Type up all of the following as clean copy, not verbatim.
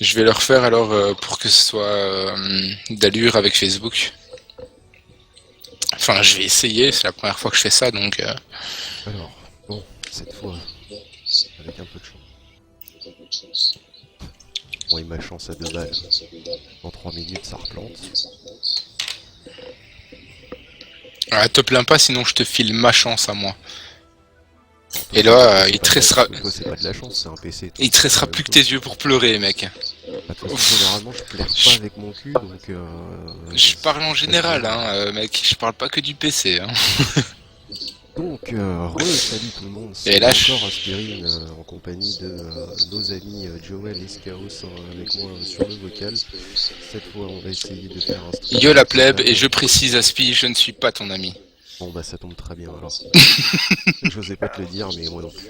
Je vais le refaire alors pour que ce soit d'allure avec Facebook. Enfin, je vais essayer, c'est la première fois que je fais ça, donc... Alors, bon, cette fois, avec un peu de chance. Bon, et ma chance à 2 balles. Dans 3 minutes, ça replante. Ah, te plains pas, sinon je te file ma chance à moi. Toi, Et là, il pas te restera... toi, c'est pas de la chance, c'est un PC. Toi, Il te c'est pas restera la même plus que tes chose. yeux pour pleurer, mec. Bah, de toute façon, généralement, je plaire pas avec mon cul, donc... Je parle en ça se passe général, bien. hein, mec. Je parle pas que du PC, hein. Donc, salut tout le monde, Et c'est là, encore Aspirine en compagnie de nos amis Joel et Skaos avec moi sur le vocal. Cette fois, on va essayer de faire un stream yo la plèbe, et principal. je précise, Aspi, je ne suis pas ton ami. Bon, bah ça tombe très bien alors. J'osais pas te le dire, mais moi non plus.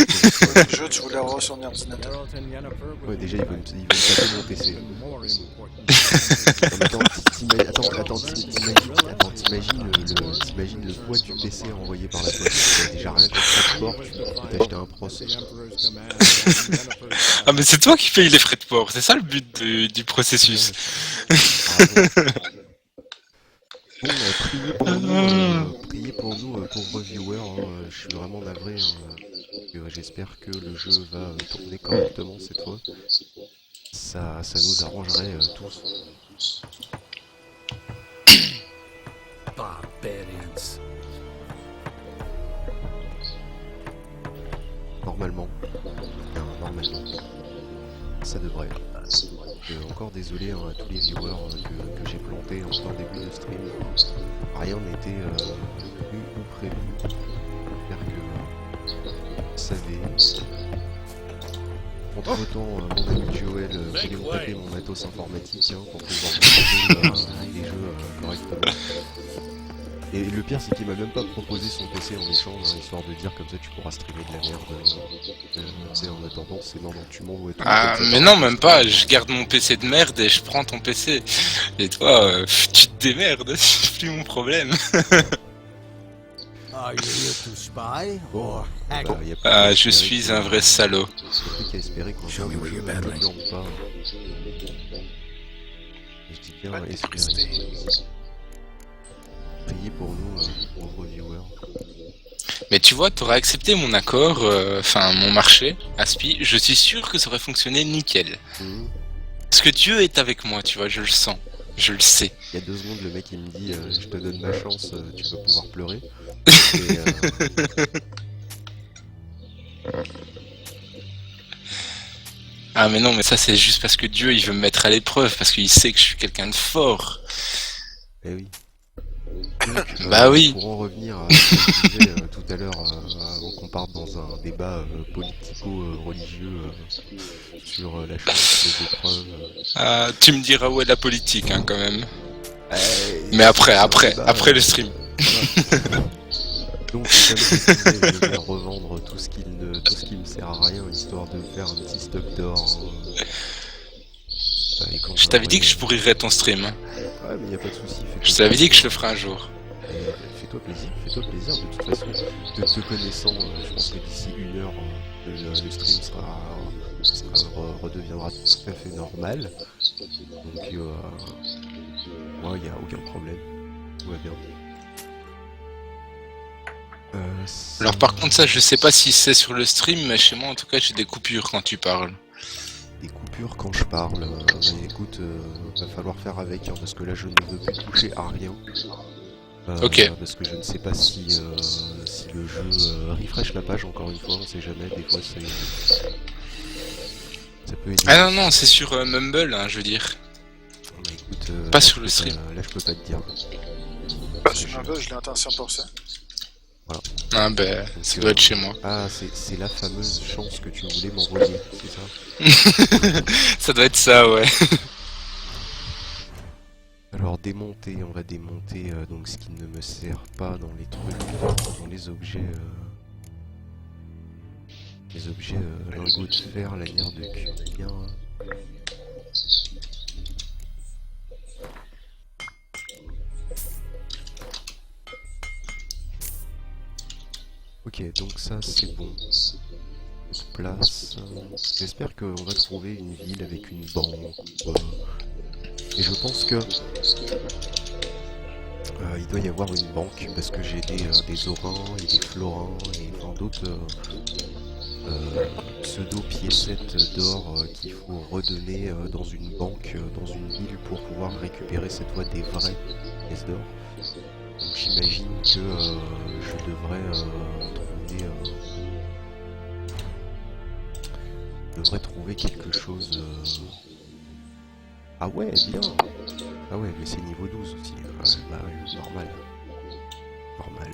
Je veux toi, Jeu, tu voulais avoir sur mon ordinateur. ouais, déjà, il veut me taper mon PC. Non, mais t'imagines le poids du PC envoyé par la poste. Déjà rien qu'en transport, tu peux t'acheter un procès. Ah, mais c'est toi qui payes les frais de port, c'est ça le but du processus. Bon, priez pour nous, pauvres viewers. Hein, je suis vraiment navré. Hein, j'espère que le jeu va tourner correctement cette fois. Ça nous arrangerait tous. Barbarians. Normalement. Bien, normalement. Ça devrait. Encore désolé hein, à tous les viewers que j'ai plantés en plein début de stream. Rien n'était vu ou prévu. J'espère que vous savez. Entre temps, mon ami Joel voulait me taper mon matos informatique hein, pour pouvoir jouer les jeux correctement. Et le pire, c'est qu'il m'a même pas proposé son PC en échange, hein, histoire de dire comme ça tu pourras streamer de la merde. En attendant, c'est non, tu m'envoies tout. Ah, mais non, même pas, je garde mon PC de merde et je prends ton PC. Et toi, tu te démerdes, c'est plus mon problème. Are you here to spy or hack? Ah, je suis un vrai salaud. Plus qu'à espérer qu'on Show me where you're ne battling. plante pas. Et je dis bien espérer. Priez pour nous, pauvres viewers. Mais tu vois, t'aurais accepté mon accord, enfin mon marché, Aspi, je suis sûr que ça aurait fonctionné nickel. Parce que Dieu est avec moi, tu vois, je le sens, je le sais. Il y a 2 secondes, le mec il me dit je te donne ma chance, tu vas pouvoir pleurer. Ah mais non, mais ça c'est juste parce que Dieu il veut me mettre à l'épreuve, parce qu'il sait que je suis quelqu'un de fort. Eh oui. Donc, bah oui. Pour en revenir à ce que je disais tout à l'heure, avant qu'on parte dans un débat politico-religieux sur la chance des épreuves. Ah, tu me diras où est la politique, hein, quand même. Mais après le stream. Voilà. Donc, comme je disais, je vais revendre tout ce qui me sert à rien, histoire de faire un petit stock d'or. Je t'avais dit que je pourrirais ton stream. Hein. Ouais, mais y a pas de souci. Je t'avais dit que je le ferai un jour. Fais-toi plaisir. De toute façon, te connaissant, je pense que d'ici 1 heure, le stream redeviendra tout à fait normal. Donc, moi, il n'y a aucun problème. Tout va bien. Alors par contre ça je sais pas si c'est sur le stream, mais chez moi en tout cas j'ai des coupures quand tu parles. Des coupures quand je parle, bah, écoute, va falloir faire avec, hein, parce que là je ne veux plus toucher à rien. Ok. Parce que je ne sais pas si le jeu refresh la page encore une fois, on sait jamais, des fois c'est... Ça peut aider. Ah non c'est sur Mumble hein, je veux dire. Bah, écoute, pas sur le stream. Là je peux pas te dire. Sur ma je l'ai atteint 100%. Voilà. Ah ben, ça doit être chez moi. Ah, c'est la fameuse chance que tu voulais m'envoyer, c'est ça? Ça doit être ça, ouais. Alors on va démonter donc ce qui ne me sert pas dans les trucs, dans les objets lingots de fer, lanière de cuir. Ok, donc ça c'est bon. place. J'espère qu'on va trouver une ville avec une banque. Et je pense que il doit y avoir une banque parce que j'ai des orins et des florins et enfin, d'autres pseudo-piécettes d'or qu'il faut redonner dans une banque, dans une ville pour pouvoir récupérer cette fois des vraies pièces d'or. Donc j'imagine que je devrais trouver quelque chose. Ah ouais, bien. Ah ouais, mais c'est niveau 12 aussi. Bah ouais, normal. Normal.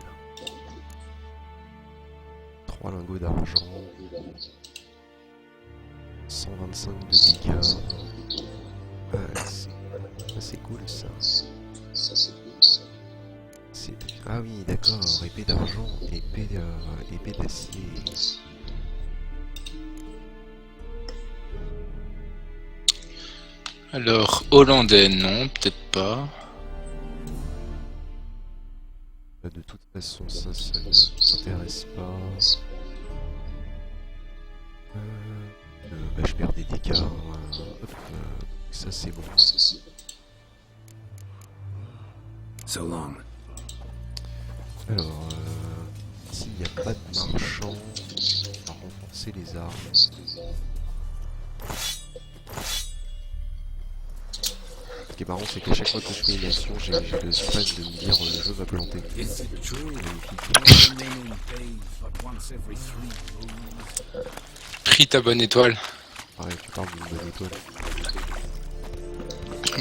3 lingots d'argent. 125 de dégâts. C'est cool ça. Ah oui, d'accord, épée d'argent, épée d'acier. Alors, hollandais, non, peut-être pas. De toute façon, ça ne m'intéresse pas. Bah, je perds des dégâts. Hop, ça c'est bon. So long. Alors, s'il n'y a pas de marchand, on va renforcer les armes. Ce qui est marrant, c'est qu'à chaque fois que je fais une action, j'ai le stress de me dire le jeu va planter. Is it true? Pris ta bonne étoile. Ouais, tu parles d'une bonne étoile.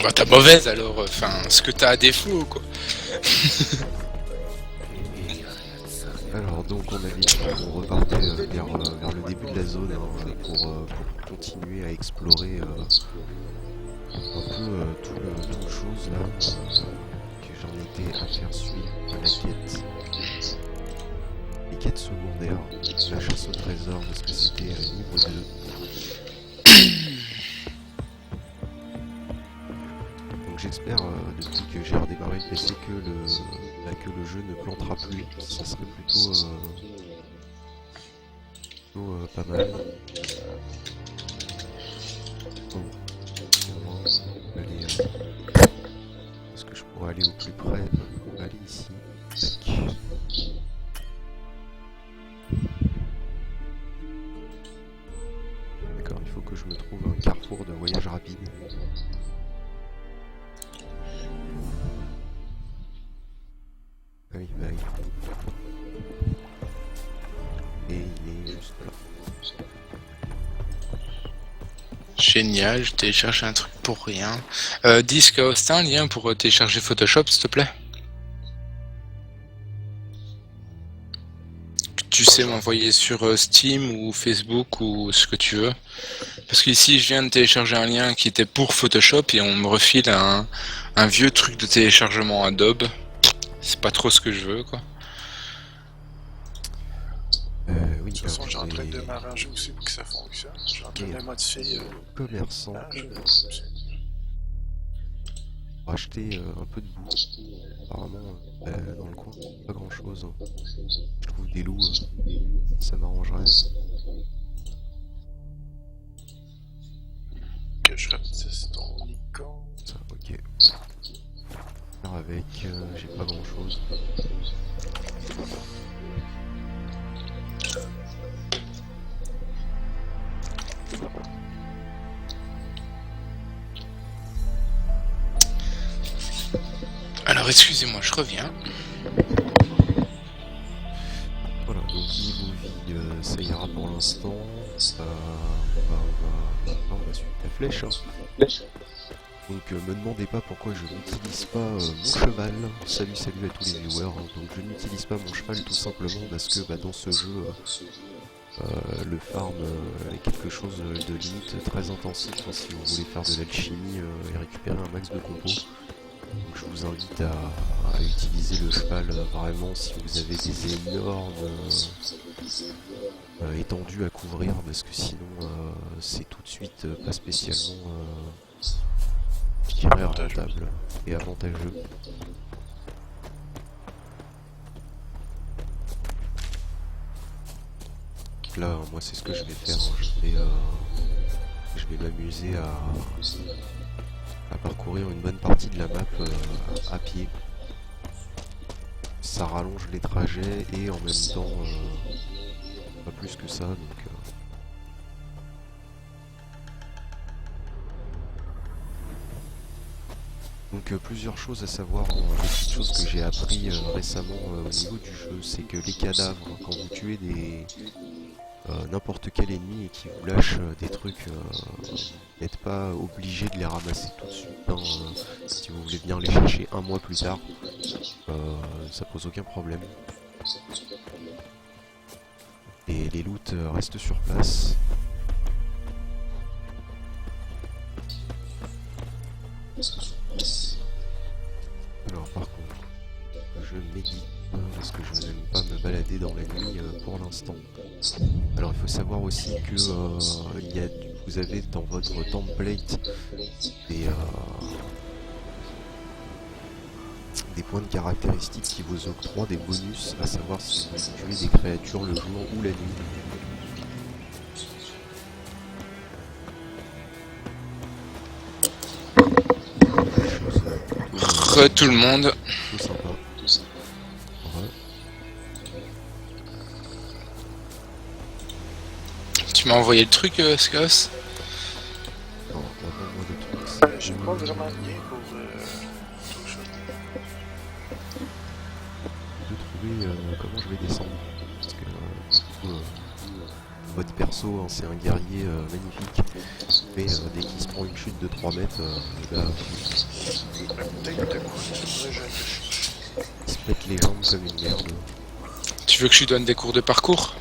Bah ta mauvaise alors, enfin, ce que t'as à défaut quoi. Alors donc on avait dit qu'on repartait vers le début de la zone pour continuer à explorer un peu tout le chose là que j'en étais à faire suivre la quête. Les quêtes secondaires, la chasse au trésor parce que c'était niveau 2. Donc j'espère depuis que j'ai redémarré le PC que le jeu ne plantera plus. Ça serait plutôt pas mal. Bon, est-ce que je pourrais aller au plus près? On va aller ici. Tac. D'accord, il faut que je me trouve un carrefour de voyage rapide. Oui, bah oui. Et il est juste là. Génial, je télécharge un truc pour rien. Disque Austin, un lien pour télécharger Photoshop s'il te plaît. Tu sais m'envoyer sur Steam ou Facebook ou ce que tu veux. Parce qu'ici je viens de télécharger un lien qui était pour Photoshop et on me refile un vieux truc de téléchargement Adobe. C'est pas trop ce que je veux quoi. Oui, De toute façon, j'ai en train de démarrer un jeu aussi pour que ça fonctionne. J'ai en train de modifier. Commerçant. Racheter un peu de boue. Apparemment, dans le coin, pas grand chose. Je trouve des loups, ça m'arrangerait. Que je rapetisse ton icône. Ça, ok. Alors avec, j'ai pas grand chose. Alors excusez-moi, je reviens. Voilà, donc niveau vie, ça ira pour l'instant. On va suivre ta flèche. Hein. Donc me demandez pas pourquoi je n'utilise pas mon cheval. Salut à tous les viewers. Hein. Donc je n'utilise pas mon cheval tout simplement parce que dans ce jeu, le farm est quelque chose de limite très intensif hein, si vous voulez faire de l'alchimie et récupérer un max de compos. Donc je vous invite à utiliser le cheval vraiment si vous avez des énormes étendues à couvrir parce que sinon c'est tout de suite pas spécialement je dirais rentable et avantageux. Donc là, moi c'est ce que je vais faire. Je vais m'amuser à parcourir une bonne partie de la map à pied. Ça rallonge les trajets et en même temps pas plus que ça. Donc plusieurs choses à savoir, des petites choses que j'ai appris récemment au niveau du jeu, c'est que les cadavres, quand vous tuez n'importe quel ennemi et qui vous lâche des trucs, vous n'êtes pas obligé de les ramasser tout de suite. Hein, si vous voulez venir les chercher un mois plus tard, ça pose aucun problème. Et les loots restent sur place. Alors par contre, je médite parce que je n'aime pas me balader dans la nuit pour l'instant. Alors il faut savoir aussi que vous avez dans votre template des points de caractéristiques qui vous octroient des bonus, à savoir si vous tuez des créatures le jour ou la nuit. Tout le monde. Tout sympa. Ouais. Tu m'as envoyé le truc, Skos? Non, d'abord moi le truc c'est... J'ai pas vraiment de lien pour tout ça. de trouver comment je vais descendre. Parce que votre perso, hein, c'est un guerrier magnifique. Mais dès qu'il se prend une chute de 3 mètres, là, Peut-être de quoi, faudrait que j'aille chercher. il se pète les jambes comme une merde. Tu veux que je lui donne des cours de parcours?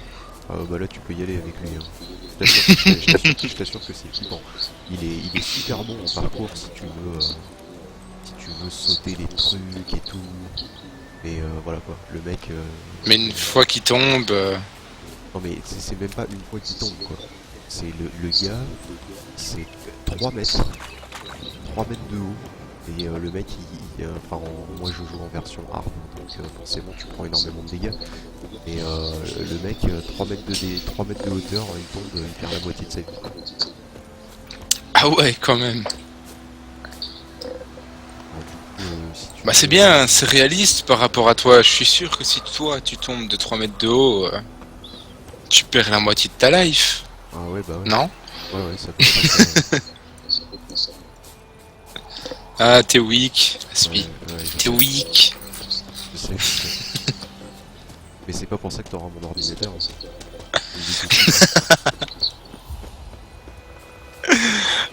Bah là tu peux y aller avec lui. Hein. Je t'assure que c'est flippant. Il est super bon en parcours si tu veux sauter les trucs et tout. Et voilà quoi, le mec... Mais une fois qu'il tombe... Non mais c'est même pas une fois qu'il tombe quoi. C'est le gars, c'est 3 mètres. 3 mètres de haut. Et le mec, moi je joue en version hard, donc forcément tu prends énormément de dégâts. Et le mec, 3 mètres de hauteur, il tombe, il perd la moitié de sa vie. Ah ouais, quand même. Si tu Bah c'est veux- bien, c'est réaliste par rapport à toi. Je suis sûr que si toi tu tombes de 3 mètres de haut, tu perds la moitié de ta life. Ah ouais, bah ouais. Non? Ouais, ça peut être ça. Ah, t'es weak, Aspi. Ouais, je T'es sais, weak. je sais. Mais c'est pas pour ça que t'auras mon ordinateur. Hein. Je le dis tout de suite.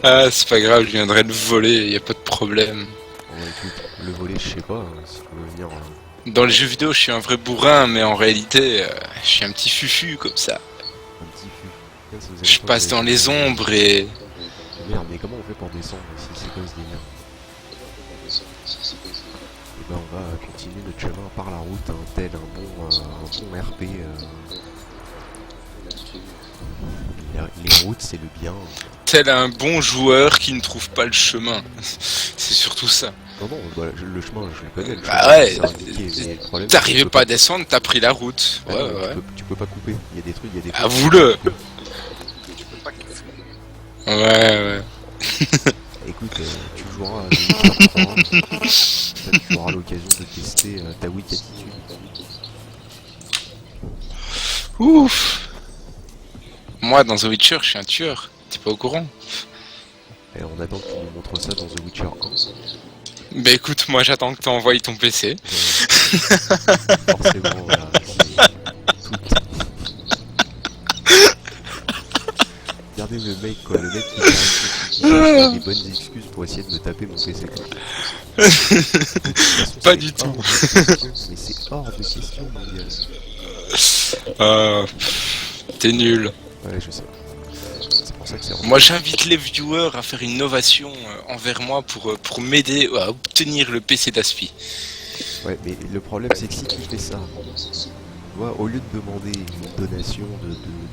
Ah, c'est pas grave, je viendrai le voler, y a pas de problème. Ouais, écoute, le volet, je sais pas, hein, si tu veux venir... Dans les jeux vidéo, je suis un vrai bourrin, mais en réalité, je suis un petit fufu comme ça. un petit fût. Putain, ça faisait Je longtemps passe que dans j'avais les fait- ombres et... Merde, mais comment on fait pour descendre ici? C'est quoi ce délire? Et ben on va continuer notre chemin par la route, hein, tel un bon RP. Les routes, c'est le bien. Tel un bon joueur qui ne trouve pas le chemin. C'est surtout ça. Non, bah, le chemin, je le connais. Le Bah chemin, ouais, c'est indiqué, mais le problème, c'est que t'arrivais tu peux pas à descendre, t'as pris la route. Ah Ouais, non, ouais. tu peux pas couper. Il y a des trucs, il y a des... Avoue-le. Tu peux pas kiffer. Ouais. Écoute, tu joueras à The Witcher 3, tu auras l'occasion de tester ta weak attitude. Ouf. Moi, dans The Witcher, je suis un tueur. T'es pas au courant? Et on attend que tu nous montres ça dans The Witcher 1. Bah écoute, moi j'attends que t'envoies ton PC. Forcément, voilà, tout. Regardez le mec, quoi, le mec qui cherche des bonnes excuses pour essayer de me taper mon PC. Quoi. De toute façon, Pas c'est du tout. hors de question, mais c'est hors de question, mon gars. T'es nul. Ouais, je sais. C'est pour ça que c'est... Moi j'invite les viewers à faire une novation envers moi pour m'aider à obtenir le PC d'Aspi. Ouais, mais le problème, c'est que si tu fais ça, tu vois, au lieu de demander une donation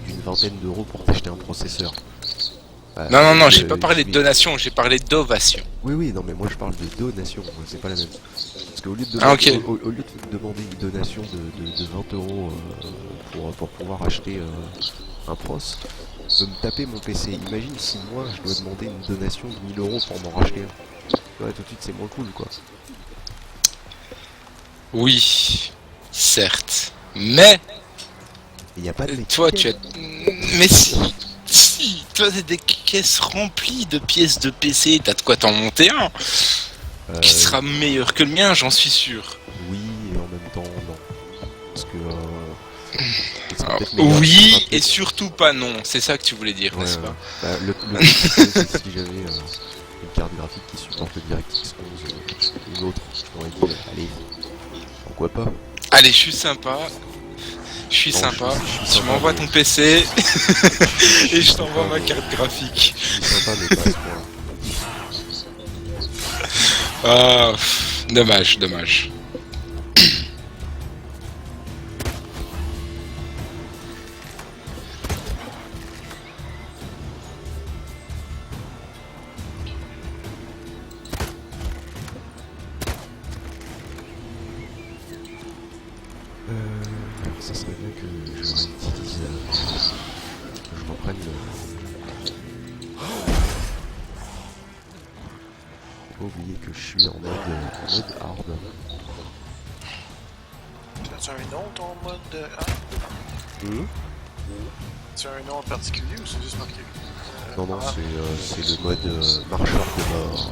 d'une vingtaine d'euros pour t'acheter un processeur... Non, j'ai pas parlé de donation, j'ai parlé d'ovation. Oui, non, mais moi je parle de donation, c'est pas la même. Parce qu'au lieu de demander, au lieu de demander une donation de 20 euros pour pouvoir acheter un pros veut me taper mon PC. Imagine si moi je dois demander une donation de 1000 € pour m'en racheter un. Ouais, tout de suite c'est moins cool quoi. Oui, certes. Mais, Il y a pas de toi, tu as... Mais si, toi, t'as des caisses remplies de pièces de PC, t'as de quoi t'en monter un qui sera meilleur que le mien, j'en suis sûr. Oui, et en même temps, non. Parce que... il sera peut-être meilleur, il Oui, sera et peut-être- surtout pas non, c'est ça que tu voulais dire, Ouais, n'est-ce ouais. pas? Bah, le truc, c'est si j'avais une carte graphique qui supporte le DirectX 11 ou une autre, je t'aurais dit, allez, pourquoi pas. Allez, je suis sympa. Je suis Non, sympa. je suis Tu sympa, m'envoies mais- ton PC et je t'envoie sympa, ma mais- carte graphique. Je suis sympa, mais pas à ce point. Ah, dommage, dommage. Ça serait bien que je réutilise, que je reprenne le... Faut pas oublier que je suis en mode hard. T'as-tu un nom ton mode hard? Tu as un nom en particulier ou c'est juste marqué? Non, non, hard? c'est le mode marcheur de mort.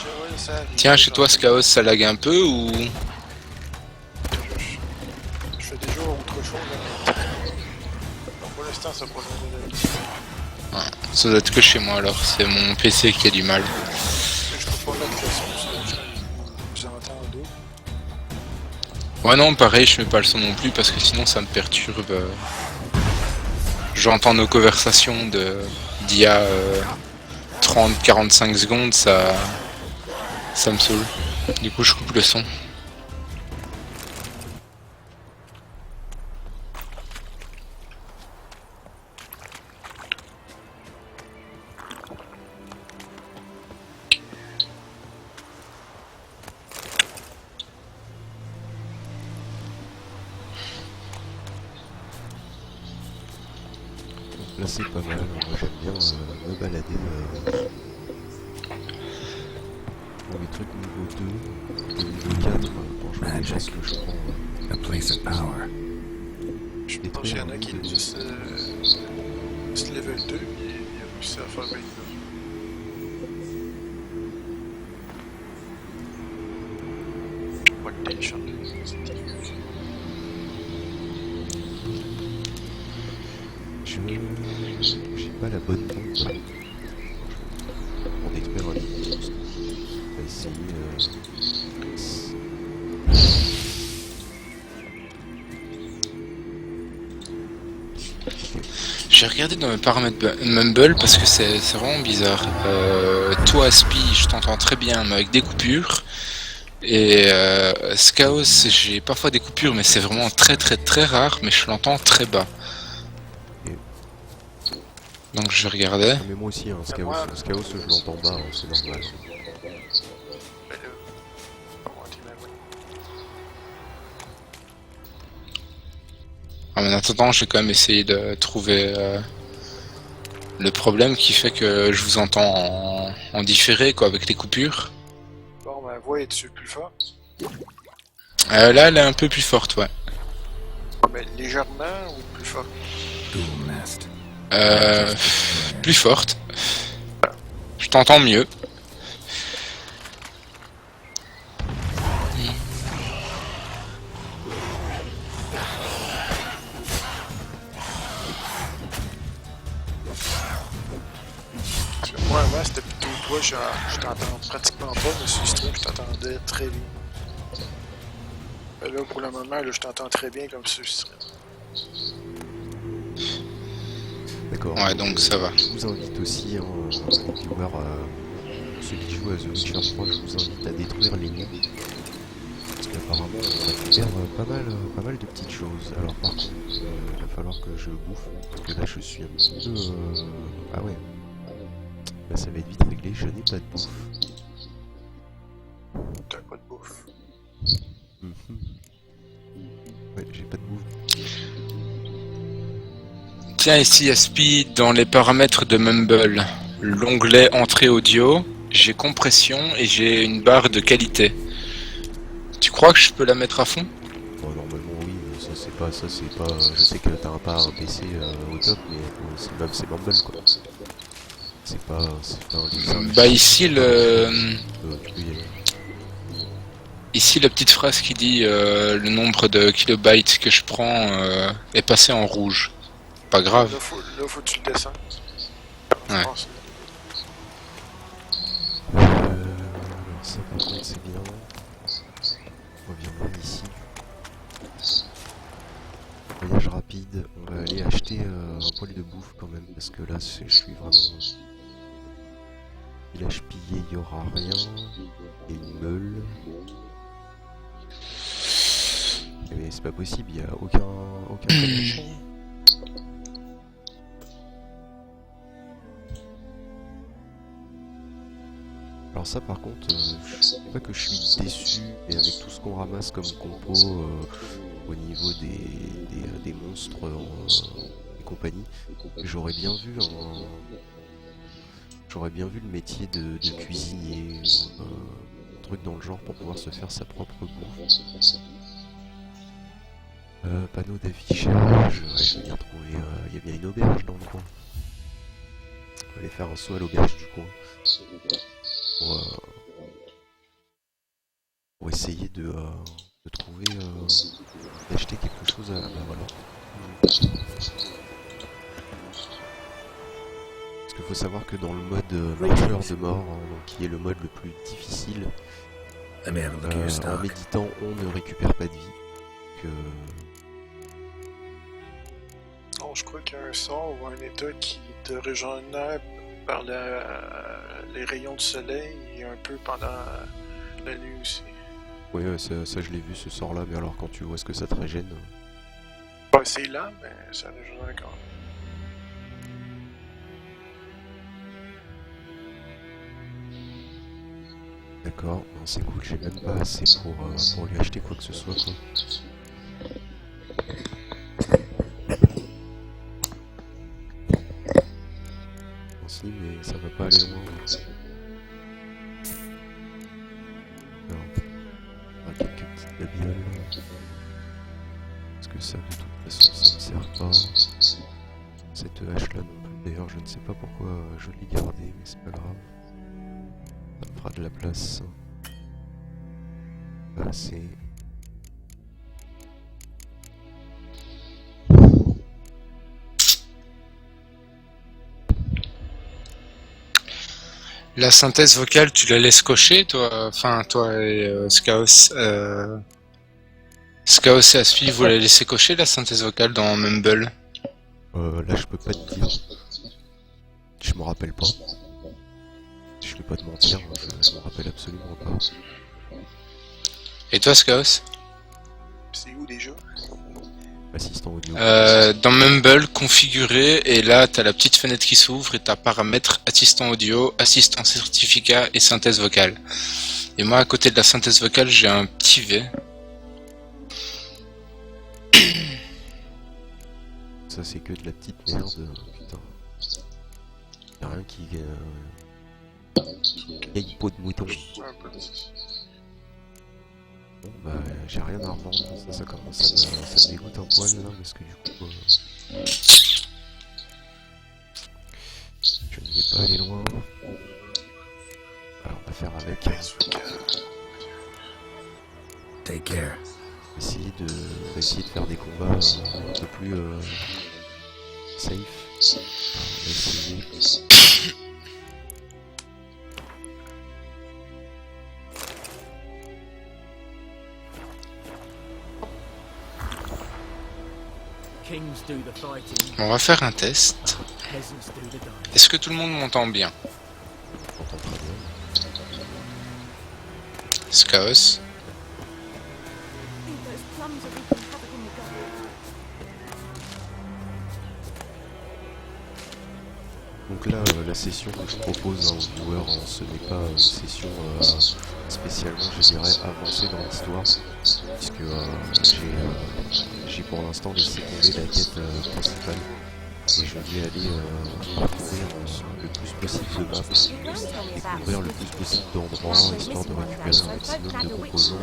Ouais, ça arrive. Tiens, chez toi, ce chaos, ça lag un peu ou... Je fais déjà autre chose en même temps. Donc pour l'instant, ça prend le Ça doit être que chez moi alors, c'est mon PC qui a du mal. Je peux pas mettre le son, sinon j'entends d'eau. Ouais non, pareil, je mets pas le son non plus parce que sinon ça me perturbe. J'entends nos conversations d'il y a 30-45 secondes, ça me saoule. Du coup, je coupe le son. Là c'est pas mal, moi j'aime bien me balader pour les trucs niveau 2 et niveau 4 quand je vois déjà ce que je prends. A place of power. Je pense qu'il y en a qui disent ce level 2 et il a réussi à faire bien. What nation? J'ai pas la bonne pompe pour détruire un monstre. On va essayer... J'ai regardé dans mes paramètres Mumble parce que c'est vraiment bizarre. Toi, Aspi, je t'entends très bien, mais avec des coupures. Et Skaos, j'ai parfois des coupures, mais c'est vraiment très très très rare, mais je l'entends très bas. Donc je regardais. Ah, mais moi aussi, hein, Skaos je l'entends bas, hein, c'est normal. Ben là, comment t'es même? En attendant, je vais quand même essayer de trouver le problème qui fait que je vous entends en différé, quoi, avec les coupures. Bon, ma voix est-tu plus forte? Là, elle est un peu plus forte, ouais. Mais légèrement ou plus forte? Dual nest. Plus forte. Je t'entends mieux. Parce que moi, avant, c'était plutôt toi, je t'entends pratiquement pas, mais sur le stream, je t'entendais très bien. Mais là, pour le moment, là, je t'entends très bien comme sur le stream. D'accord. Ouais, donc ça va. Je vous invite aussi, hein, les viewers, ceux qui jouent à The Witcher 3, je vous invite à détruire les nids. Parce qu'apparemment, on récupère pas mal de petites choses. Alors par contre, il va falloir que je bouffe, parce que là je suis un petit peu... Ah ouais. Là ça va être vite réglé, je n'ai pas de bouffe. T'as pas de bouffe. Mhm. Ouais, j'ai pas de move. Tiens, ici, Aspi, dans les paramètres de Mumble, l'onglet entrée audio, j'ai compression et j'ai une barre de qualité. Tu crois que je peux la mettre à fond? Bon, normalement oui, mais ça c'est pas, je sais que t'as pas un PC au top, mais c'est Mumble quoi. C'est pas un lien. Bah ici, Tu peux y aller. ici la petite phrase qui dit le nombre de kilobytes que je prends est passé en rouge. Pas grave. Là, faut que tu le descends. Ouais. Je pense. Alors ça par contre c'est bien. On revient même ici. Voyage rapide, on va aller acheter un poil de bouffe quand même, parce que là je suis vraiment... Village pillé, il y aura rien. Il y a une meule. Mais c'est pas possible, il y a aucun commerçant. Alors ça par contre, je sais pas que je suis déçu, mais avec tout ce qu'on ramasse comme compo au niveau des monstres et compagnie, j'aurais bien vu le métier de cuisinier ou un truc dans le genre pour pouvoir se faire sa propre bouffe. Panneau d'affichage, ouais, je vais bien trouver, il y a bien une auberge dans le coin. On va aller faire un saut à l'auberge du coin. Pour essayer de trouver, d'acheter quelque chose à... Bah voilà. Parce qu'il faut savoir que dans le mode Marcheur de mort, qui est le mode le plus difficile, Let me have a look at your en stock. méditant on ne récupère pas de vie. Non, je crois qu'il y a un sort ou un état qui te régénère par les rayons de soleil et un peu pendant la nuit aussi. Ouais, ça je l'ai vu ce sort là, mais alors quand tu vois ce que ça te régène... Ouais, c'est lent, mais ça régénère quand même. D'accord, non, c'est cool, j'ai même pas assez pour lui acheter quoi que ce soit quoi. Bon, si, mais ça va pas aller loin. Alors, on va quelques petites babioles. Parce que ça, de toute façon, ça ne sert pas. Cette hache là non plus. D'ailleurs, je ne sais pas pourquoi je l'ai gardée, mais c'est pas grave. Ça me fera de la place. Pas assez. La synthèse vocale, tu la laisses cocher, toi? Enfin, toi et Skaos. Skaos et Aspi, vous la laissez cocher la synthèse vocale dans Mumble? Là, je peux pas te dire. Je m'en rappelle pas. Je vais pas te mentir, je m'en rappelle absolument pas. Et toi, Skaos? C'est où déjà? Assistant audio. Dans Mumble, configuré, et là, t'as la petite fenêtre qui s'ouvre et t'as paramètres assistant audio, assistant certificat et synthèse vocale. Et moi, à côté de la synthèse vocale, j'ai un petit V. Ça, c'est que de la petite merde, putain. Y'a rien qui... Y'a une peau de mouton. Un peu. Bon, bah, j'ai rien à revendre. Ça commence à ça me dégoûte un poil, là, parce que du coup... je ne vais pas aller loin. Alors, on va faire avec. Take care. On va essayer de faire des combats un peu plus safe. Alors, on va essayer. Kings do the fighting, On va faire un test. peasants do the dying. Est-ce que tout le monde m'entend bien? On entend très bien. Skaos? Think those plums are wreaking havoc in the garden. Donc là, la session que je propose aux viewers, hein, ce n'est pas une session spécialement, je dirais, avancée dans l'histoire, puisque j'ai pour l'instant laissé tomber la quête principale. Et je vais aller parcourir le plus possible de maps, découvrir le plus possible d'endroits, histoire de récupérer un maximum de composants et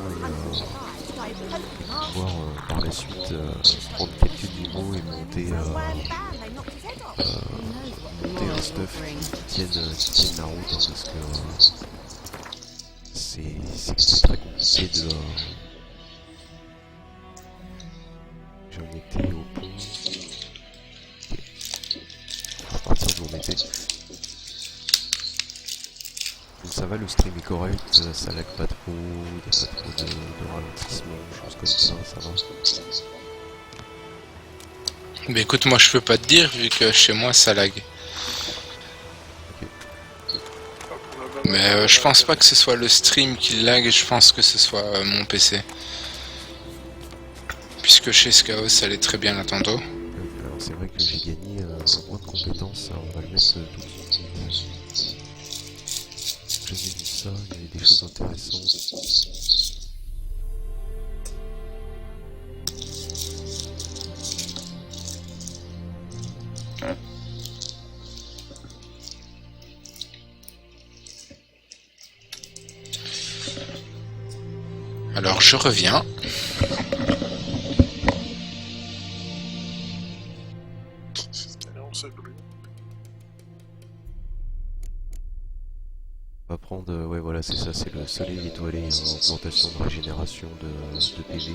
pouvoir par la suite prendre quelques niveaux et monter un stuff qui tienne la route, hein, parce que c'est très compliqué de... J'en étais au pont... À partir d'où on était. Donc ça va, le stream est correct, ça lag pas trop, il n'y a pas trop de ralentissement, choses comme ça va. Mais écoute, moi je peux pas te dire vu que chez moi ça lag. Mais je pense pas que ce soit le stream qui lag, je pense que ce soit mon PC. Puisque chez Skaos ça allait très bien là tantôt. Alors c'est vrai que j'ai gagné un point de compétence, on va le mettre tout de suite. J'avais vu ça, il y avait des choses intéressantes. Alors je reviens. Non, c'est bleu. On va prendre, ouais voilà c'est ça, c'est le soleil étoilé, augmentation de régénération de PV.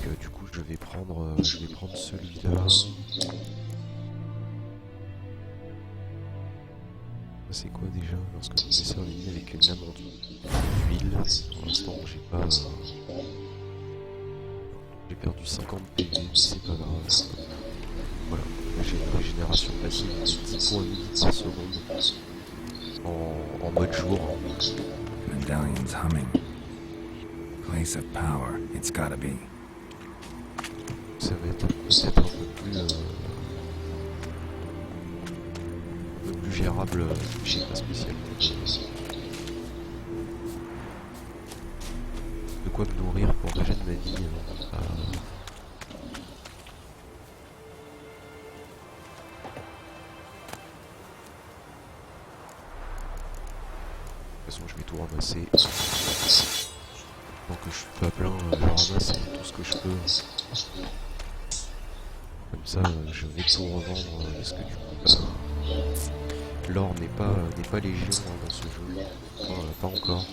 Donc, du coup je vais prendre celui-là. C'est quoi déjà? Lorsque vous laissez un ennemi avec une lame d'huile, pour l'instant j'ai perdu 50 PV, mais c'est pas grave. Voilà, j'ai une régénération passive de 10 points de vie par seconde en mode jour. Medallion's humming. Place of power, it's gotta be. Ça va être peut-être un peu plus gérable, j'ai pas spécialement de quoi me nourrir pour régénérer ma vie. De toute façon je vais tout ramasser. Tant que je suis pas plein, je ramasse tout ce que je peux. Comme ça je vais tout revendre, parce que du coup l'or n'est pas légion dans ce jeu. Pas encore.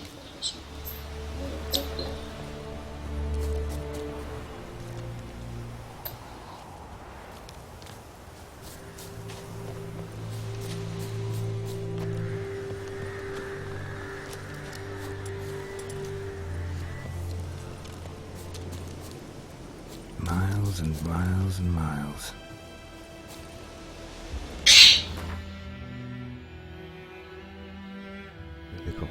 Miles and miles and miles. D'accord,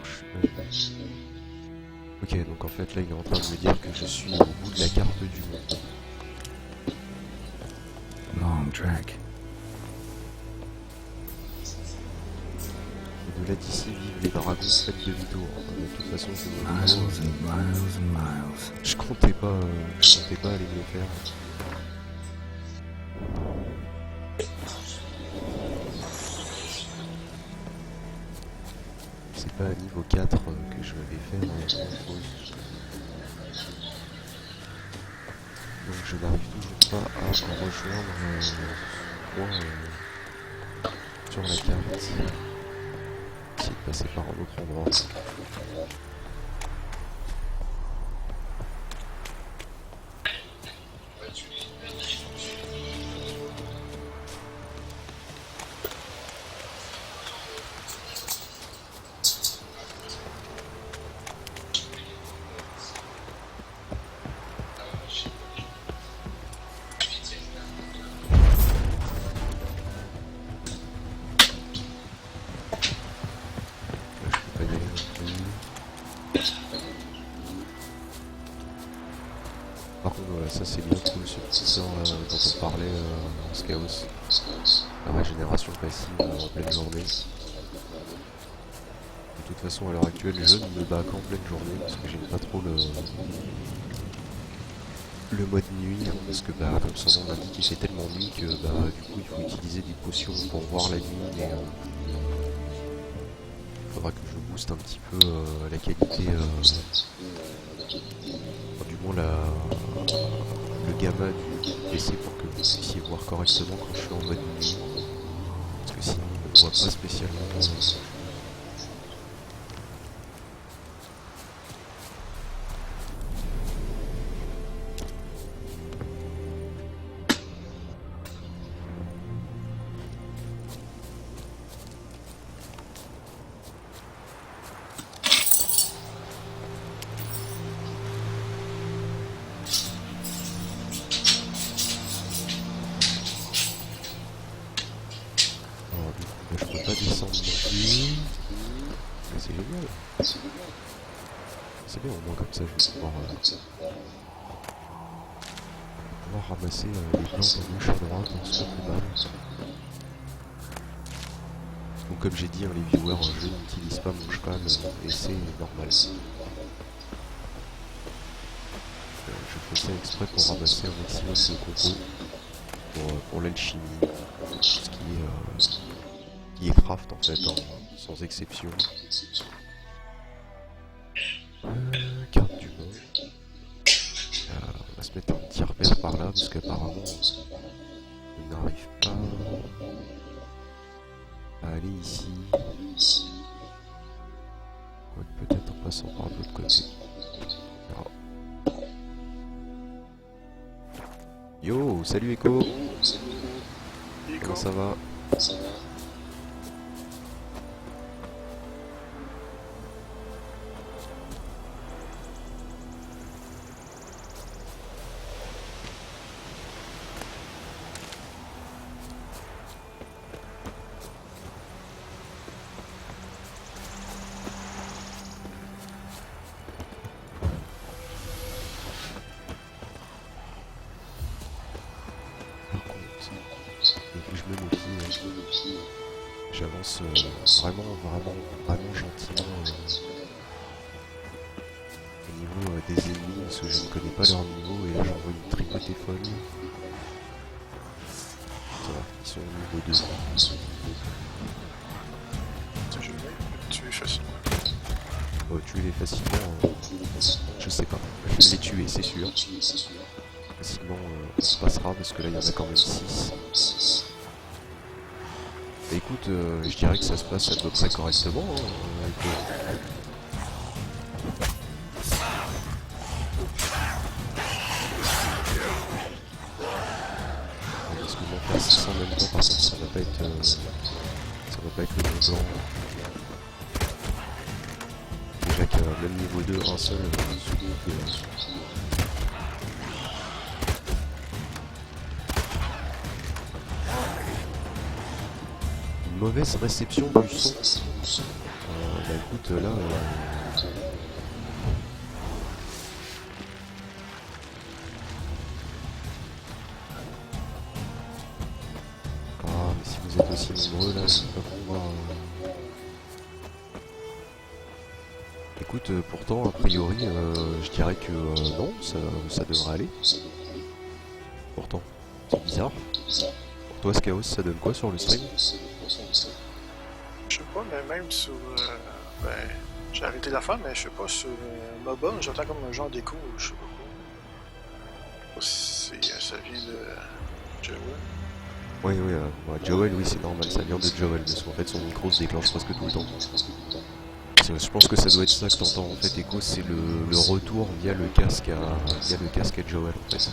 ok, donc en fait là il est en train de me dire que je suis au bout de la carte du monde. Long track. Au-delà d'ici vivent les dragons faits de Vito. De toute façon c'est mon Miles niveau. and miles and miles. Je comptais pas aller me le faire. C'est pas à niveau 4 que je vais faire grand-chose. Donc je n'arrive toujours pas à rejoindre le point sur la carte. Essayer de passer par un autre endroit. Par contre, voilà, ça c'est bien cool ce petit sort dont on parlait en Chaos. La régénération passive en pleine journée. De toute façon, à l'heure actuelle, je ne me bats qu'en pleine journée parce que j'aime pas trop le mode nuit. Hein, parce que, bah, comme son nom l'indique, il fait tellement nuit que, bah, du coup, il faut utiliser des potions pour voir la nuit. Mais il faudra que je booste un petit peu la qualité, enfin, du moins le gamma du PC pour que vous puissiez voir correctement quand je suis en mode nuit. Parce que sinon, on ne voit pas spécialement. Alors, du coup, bah, je peux pas descendre non plus. Mais c'est génial. C'est bien, au moins comme ça, je vais pouvoir ramasser les plantes à gauche à droite en se plus mal. Donc comme j'ai dit, hein, les viewers, je n'utilise pas mon cheval et c'est normal. Je fais ça exprès pour ramasser un maximum de compos pour l'alchimie, ce qui est craft en fait, hein, sans exception. Carte du monde. On va se mettre un petit repère par là parce qu'apparemment on n'arrive pas à aller ici. Quoique peut-être en passant par l'autre côté. Alors. Yo, salut Echo. Comment ça va? Par contre, et puis je me méfie, j'avance vraiment gentiment au niveau des ennemis parce que je ne connais pas leur niveau et là j'envoie une tripotée folle. Ça va, ils sont au niveau 2. Je vais tuer facilement. Tuer-les facilement, je sais pas. Je vais les tuer, c'est sûr. Facilement, on se passera parce que là il y en a quand même 6. Bah, écoute, je dirais que ça se passe à peu près correctement. Hein, parce que m'en faire 6 en même temps, par contre, ça va pas être le bon plan. Déjà qu'à même niveau 2, un seul suffit. Une mauvaise réception du son. Bah écoute, là... Ah, mais si vous êtes aussi nombreux, là, je vais pas pouvoir... Écoute, pourtant, a priori, je dirais que non, ça devrait aller. Pourtant, c'est bizarre. Pour toi, Chaos, ça donne quoi sur le stream? Je sais pas, mais même sur. Ben, j'ai arrêté la fin, mais je sais pas, sur MOBA, j'entends comme un genre d'écho, je sais pas quoi. Ça vient de Joel. Oui, ouais, Joel, oui, c'est normal, ça vient de Joel, parce qu'en fait, son micro se déclenche presque tout le temps. Je pense que ça doit être ça que t'entends, en fait, Echo, c'est le retour via le casque à Joel, en fait.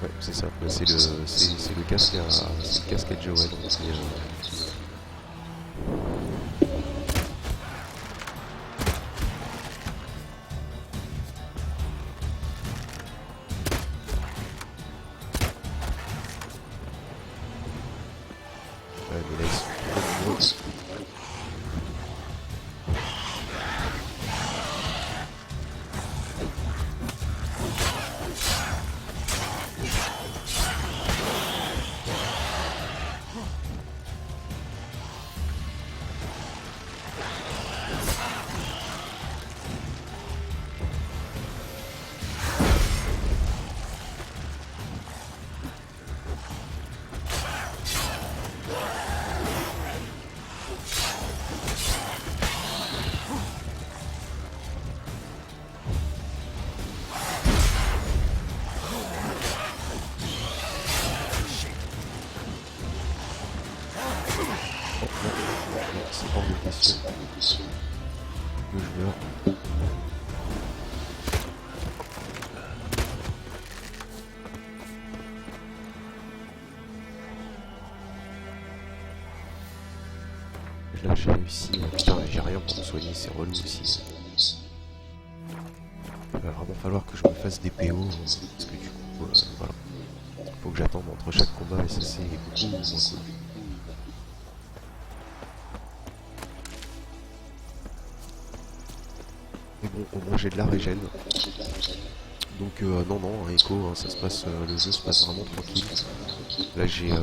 Ouais, c'est ça, bah, c'est le casque à Joel. Là j'ai réussi, putain mais j'ai rien pour me soigner, c'est relou aussi. Il va vraiment falloir que je me fasse des PO, parce que du coup, voilà. Faut que j'attende entre chaque combat et ça c'est beaucoup moins cool. Mais bon, au moins j'ai de la régène. Donc non, un écho, hein, ça se passe, le jeu se passe vraiment tranquille. Là j'ai...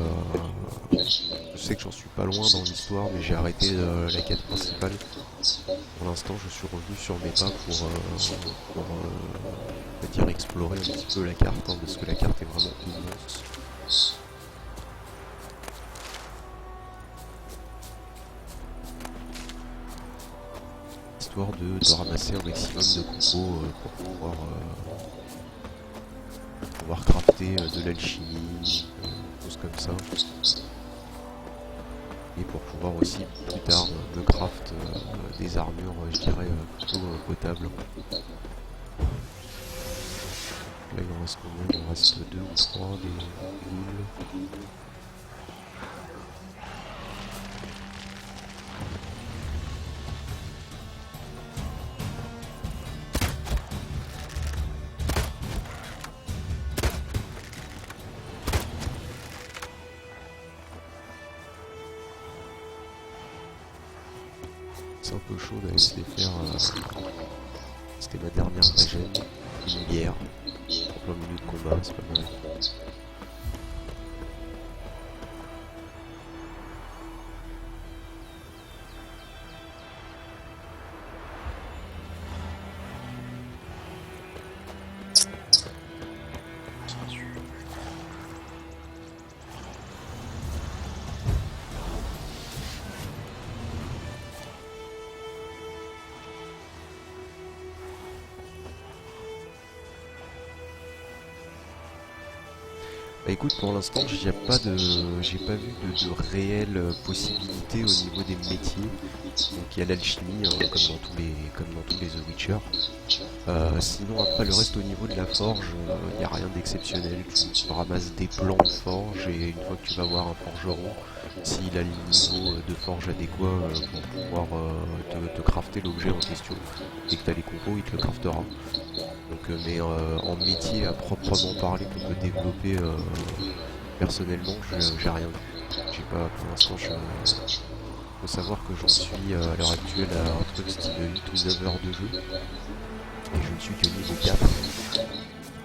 je sais que j'en suis pas loin dans l'histoire, mais j'ai arrêté la quête principale. Pour l'instant je suis revenu sur mes pas pour on va dire explorer un petit peu la carte, hein, parce que la carte est vraiment immense. Histoire de ramasser un maximum de compos pour pouvoir crafter de l'alchimie, des choses comme ça. Et pour pouvoir aussi plus tard me craft des armures, je dirais, plutôt potables. Là il en reste combien? Il en reste 2 ou 3 des ghouls. C'est un peu chaud d'aller se les faire. C'était ma dernière régène, une bière, en plein milieu de combat, c'est pas mal. Bah écoute, pour l'instant, j'ai pas vu de réelle possibilité au niveau des métiers. Donc il y a l'alchimie, comme dans tous les The Witcher. Sinon après le reste au niveau de la forge, il n'y a rien d'exceptionnel. Tu ramasses des plans de forge et une fois que tu vas voir un forgeron, s'il a le niveau de forge adéquat pour pouvoir te crafter l'objet en question. Dès que tu as les compos, il te le craftera. Donc, mais en métier à proprement parler qu'on peut développer personnellement, j'ai rien vu. J'ai pas, pour l'instant, faut savoir que j'en suis à l'heure actuelle à un truc style 8 ou 9 heures de jeu. Et je ne suis que niveau 4.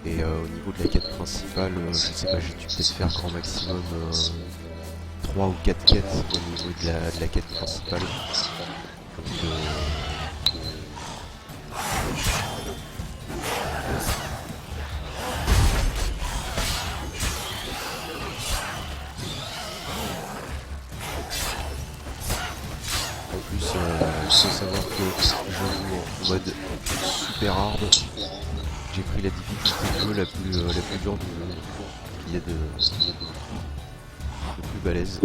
Et au niveau de la quête principale, je sais pas, j'ai dû peut-être faire grand maximum 3 ou 4 quêtes au niveau de la quête principale. Donc, il faut savoir que je joue en mode super hard. J'ai pris la difficulté de jeu la plus dure du jeu. Il y a de plus balèze.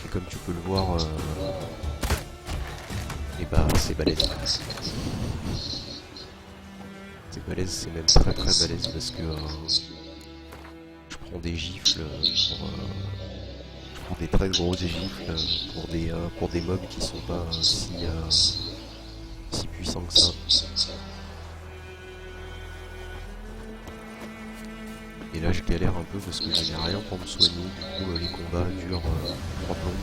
Et comme tu peux le voir, et bah c'est balèze. C'est balèze, c'est même très balèze parce que je prends des gifles des très grosses gifles pour des mobs qui sont pas si puissants que ça. Et là je galère un peu parce que je n'ai rien pour me soigner, du coup les combats durent 3 plombes.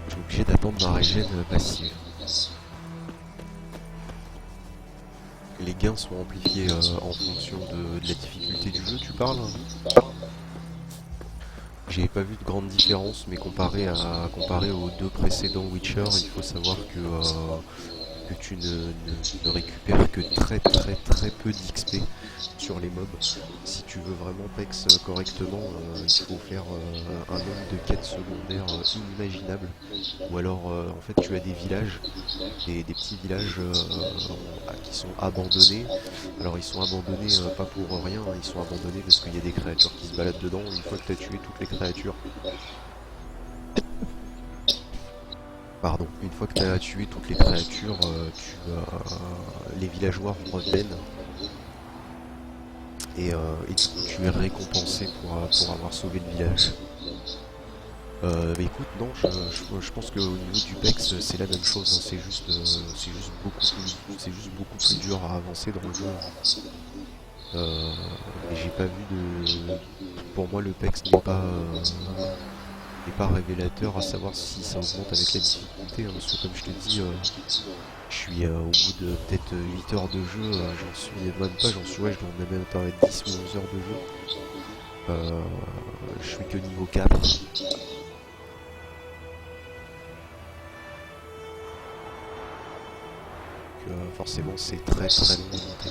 Je suis obligé d'attendre ma régène passive. Les gains sont amplifiés en fonction de la difficulté du jeu, tu parles? J'ai pas vu de grande différence, mais comparé aux 2 précédents Witcher, il faut savoir que tu ne récupères que très peu d'XP sur les mobs. Si tu veux vraiment pex correctement, il faut faire un nombre de quêtes secondaires inimaginables. Ou alors en fait tu as des villages, des petits villages qui sont abandonnés. Alors ils sont abandonnés pas pour rien, ils sont abandonnés parce qu'il y a des créatures qui se baladent dedans. Une fois que tu as tué toutes les créatures, une fois que tu as tué toutes les créatures, les villageois reviennent et du coup tu es récompensé pour avoir sauvé le village. Écoute, non, je pense qu'au niveau du PEX, c'est la même chose, hein. C'est juste beaucoup plus dur à avancer dans le jeu. Et j'ai pas vu de... Pour moi, le PEX n'est pas révélateur à savoir si ça augmente avec la difficulté, hein, parce que comme je te dis, je suis au bout de peut-être 8 heures de jeu, j'en suis même pas, ouais, je dois même pas être 10 ou 11 heures de jeu. Je suis que niveau 4. Forcément c'est très très long à monter.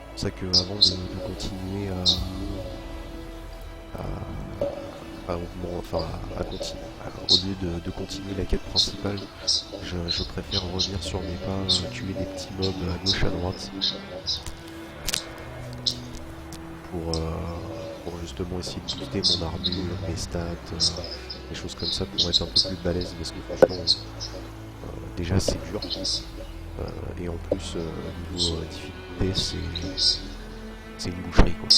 C'est pour ça que avant de continuer au lieu de continuer la quête principale, je préfère revenir sur mes pas, tuer des petits mobs à gauche à droite pour justement essayer de booster mon armure, mes stats, des choses comme ça pour être un peu plus balèze, parce que franchement déjà c'est dur, et en plus niveau difficulté c'est une boucherie quoi.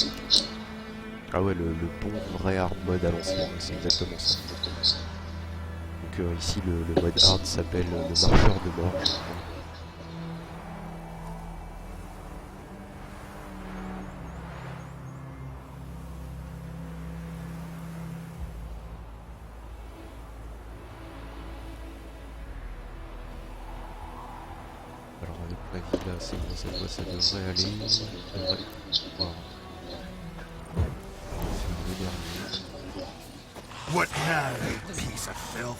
Ah ouais, le bon vrai hard mode à l'ancienne, c'est exactement ça. Donc ici le mode hard s'appelle le marcheur de mort. Alors avec la vie là, c'est bon, ça devrait aller. On devrait pouvoir faire le dernier. What now, you piece of filth?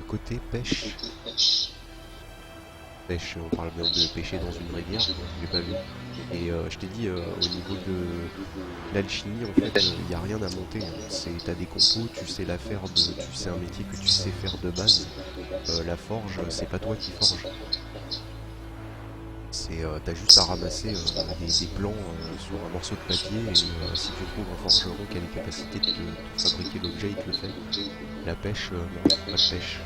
Côté pêche, on parle bien de pêcher dans une rivière, je l'ai pas vu. Et je t'ai dit, au niveau de l'alchimie, en fait, il n'y a rien à monter. T'as des compos, tu sais c'est un métier que tu sais faire de base. La forge, c'est pas toi qui forge. T'as juste à ramasser des plans sur un morceau de papier, et si tu trouves un forgeron qui a les capacités de te fabriquer l'objet, il te le fait. La pêche, non, pas de pêche.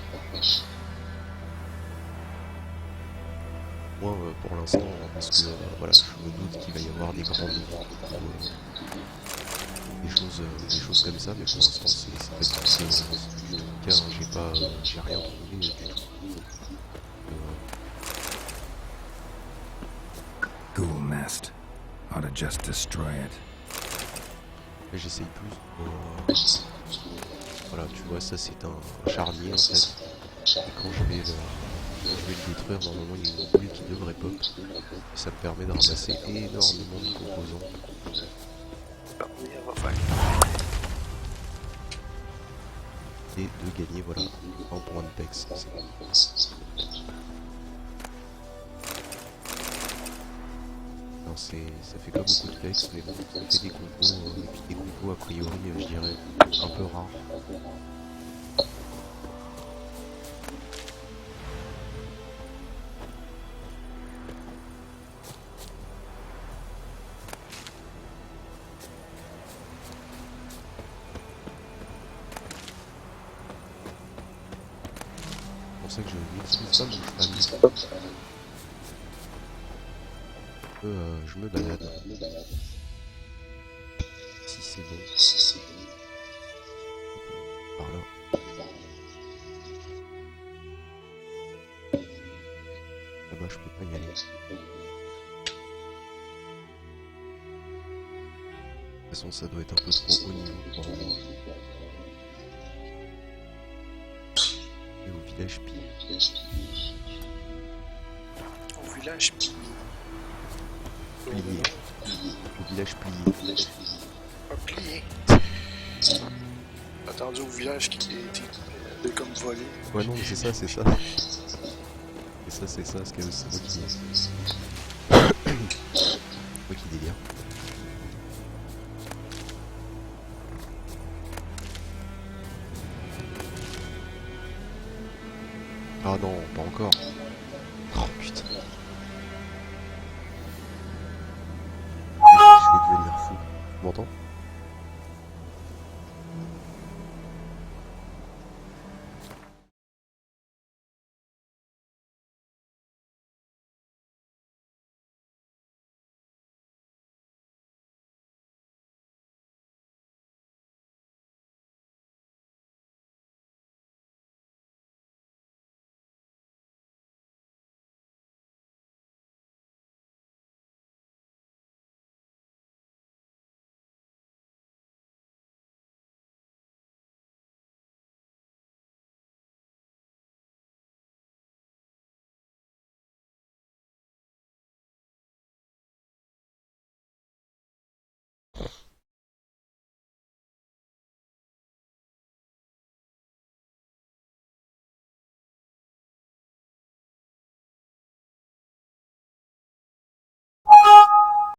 Moi, pour l'instant, parce que voilà, je me doute qu'il va y avoir des grands niveaux, des choses comme ça, mais pour l'instant, c'est pas difficile. En tout cas, j'ai rien trouvé du tout. Ghoul nest. Ought to just destroy it. J'essaye plus. Voilà, tu vois, ça c'est un charnier en fait. Et quand je vais le détruire, normalement il y a une boule qui devrait pop. Et ça me permet de ramasser énormément de composants. Oui, on va faire. Et de gagner, voilà, un point de PEX. Alors ça fait pas beaucoup de PEX, mais bon, ça fait des compos, et puis des compos a priori, je dirais, un peu rares. C'est pour ça que je n'utilise pas mon cheval. Je me balade. Si c'est bon. Par là. Là-bas, je peux pas y aller. De toute façon, ça doit être un peu trop haut niveau pour moi. Et au village pire. Au village plié. Plié. Au village plié. Pas plié. Attendu au village qui a été comme volé. Ouais, non, mais c'est ça. C'est ça, c'est moi qui délire. encore. Oh putain. Je vais devenir fou. Tu m'entends?